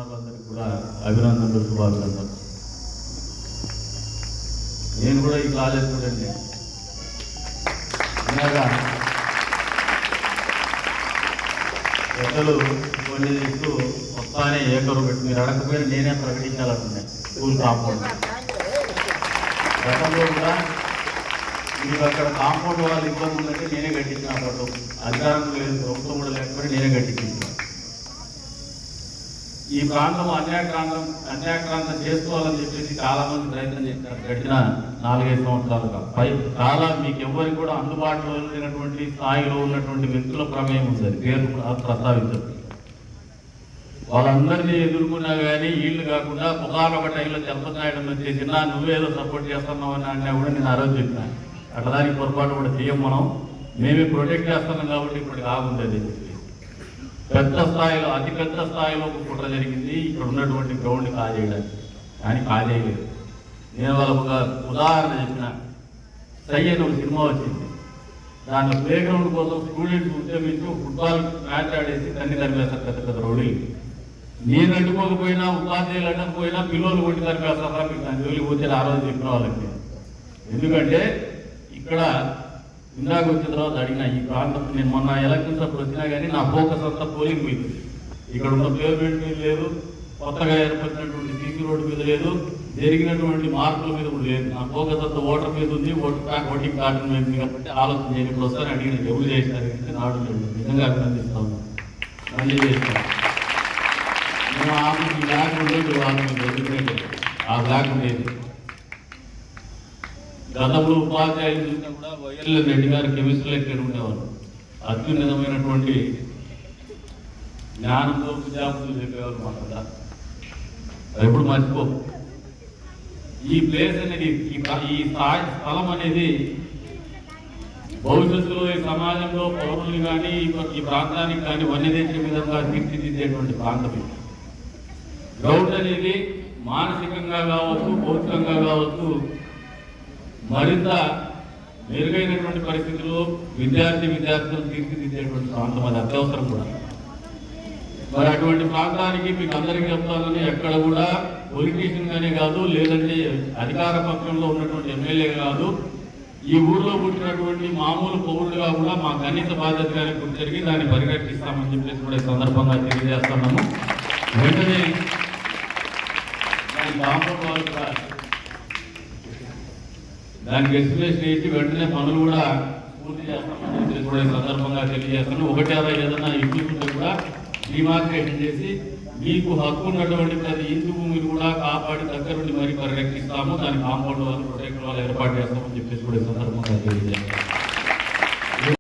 జనాలందరికీ కూడా అభినందనలు, శుభాభినందనలు. నేను కూడా ఈ కాలేజ్ స్టూడెంట్. ఇలాగా పెద్దలు కొన్ని ఇస్తూ మొత్తాన్ని ఏకరు పెట్టి మీరు అడగకపోయినా నేనే ప్రకటించాలనుకున్నాను. స్కూల్ కాంపౌండ్ గతంలో కూడా మీకు అక్కడ కాంపౌండ్ వాళ్ళు ఇబ్బంది ఉందంటే నేనే కట్టించిన అప్పట్లో. అధికారం లేదు, ప్రభుత్వం కూడా లేకపోతే నేనే కట్టించాను. ఈ ప్రాంతం అన్యాక్రాంతం చేసుకోవాలని చెప్పేసి చాలా మంది ప్రయత్నం చేశారు. గడిచిన 4-5 సంవత్సరాలుగా చాలా మీకు ఎవరికి కూడా అందుబాటులో లేనటువంటి స్థాయిలో ఉన్నటువంటి వ్యక్తుల ప్రమేయం ఉంది. అది పేరు ప్రస్తావించదు. వాళ్ళందరినీ ఎదుర్కొన్నా కానీ వీళ్ళు కాకుండా పుకారొక టైంలో చంపనాయడం వచ్చేసినా నువ్వేదో సపోర్ట్ చేస్తున్నావు అని అన్నా కూడా నేను ఆ రోజు చెప్పినాను. అట్లా దానికి పొరపాటు కూడా చేయం. మేమే ప్రొటెక్ట్ చేస్తున్నాం కాబట్టి ఇప్పుడు కాగుండేది. పెద్ద స్థాయిలో, అతి పెద్ద స్థాయిలో ఒక కుట్ర జరిగింది ఇక్కడ ఉన్నటువంటి గ్రౌండ్ కాజేయడానికి. కానీ కాజేయలేదు. నేను వాళ్ళకు ఒక ఉదాహరణ చెప్పిన. సై అని ఒక సినిమా వచ్చింది. దాంట్లో ప్లే గ్రౌండ్ కోసం స్టూడెంట్స్ ఉద్యమించి ఫుట్బాల్ మ్యాచ్ ఆడేసి తన్ని తరిపేస్తారు పెద్ద పెద్ద రౌడీలు. నేను అడ్డుకోకపోయినా, ఉపాధ్యాయులు అడ్డకపోయినా పిల్లలు కొట్టి తరిపేస్తారా మీకు దాని జోలికి పోతే ఆ రోజు చెప్పిన వాళ్ళకి. ఎందుకంటే ఇక్కడ ఇందాక వచ్చిన తర్వాత అడిగిన ఈ ప్రాంతం నేను మొన్న ఎలక్షన్స్ అప్పుడు వచ్చినా కానీ నా ఫోకస్ అంతా పోలింగ్ మీద. ఇక్కడ ఉన్న పేమెంట్ మీద లేదు, కొత్తగా ఏర్పడినటువంటి సీసీ రోడ్డు మీద లేదు, జరిగినటువంటి మార్పుల మీద కూడా లేదు. నా ఫోకస్ అంతా ఓటర్ మీద ఉంది, ఓటింగ్ కార్డు మీద ఉంది. కాబట్టి ఆలోచన చేయని ఇప్పుడు వస్తాను అడిగిన ఎవరు చేశారు అంటే నాడు లేదు. నిజంగా అభినందిస్తా ఉన్నాను. మళ్ళీ చేస్తాను. మేము ఆమెకి బ్లాక్ ఉండేది ఆ బ్లాక్ ఉండేది. గతంలో ఉపాధ్యాయులు చూసినా కూడా వైఎల్ఎన్ రెడ్డి గారు కెమిస్ట్రీ లెక్చరర్ ఉండేవారు. అత్యున్నతమైనటువంటి జ్ఞానంతో విద్యార్థులు చెప్పేవారు మాట. ఎప్పుడు మర్చిపో. ఈ ప్లేస్ అనేది, ఈ స్థలం అనేది భవిష్యత్తులో ఈ సమాజంలో పౌరులు కానీ ఈ ప్రాంతానికి కానీ వన్యదేశ విధంగా తీర్చిదిద్దేటువంటి ప్రాంతం. గ్రౌండ్ అనేది మానసికంగా కావచ్చు, భౌతికంగా కావచ్చు, మరింత మెరుగైనటువంటి పరిస్థితుల్లో విద్యార్థులు తీర్చిదిద్దేటువంటి ప్రాంతం. అది అత్యవసరం కూడా. మరి అటువంటి ప్రాంతానికి మీకు అందరికీ చెప్తానని ఎక్కడ కూడా పొలిటీషియన్గానే కాదు, లేదంటే అధికార పక్షంలో ఉన్నటువంటి ఎమ్మెల్యే కాదు, ఈ ఊర్లో పుట్టినటువంటి మామూలు పౌరులుగా కూడా మా కనీస బాధ్యతగానే గుర్తిరిగి దాన్ని పరిరక్షిస్తామని చెప్పేసి కూడా ఈ సందర్భంగా తెలియజేస్తున్నాము. వెంటనే దాని కాంపౌండ్ వాళ్ళు కూడా దానికి ఎస్టిమేషన్ వేసి వెంటనే పనులు కూడా పూర్తి చేస్తామని చెప్పేసి కూడా ఈ సందర్భంగా తెలియజేస్తున్నాం. ఒకటి ఏదైనా ఇల్లు ఉంటే కూడా డిమార్కేషన్ చేసి మీకు హక్కు ఉన్నటువంటి ప్రతి ఇంటి భూమిని కూడా కాపాడి దగ్గరుండి మరీ పరిరక్షిస్తాము. దాని కాంపౌండ్ వాళ్ళు, ప్రొటెక్షన్ వాళ్ళు ఏర్పాటు చేస్తామని చెప్పేసి కూడా ఈ సందర్భంగా తెలియజేస్తాం.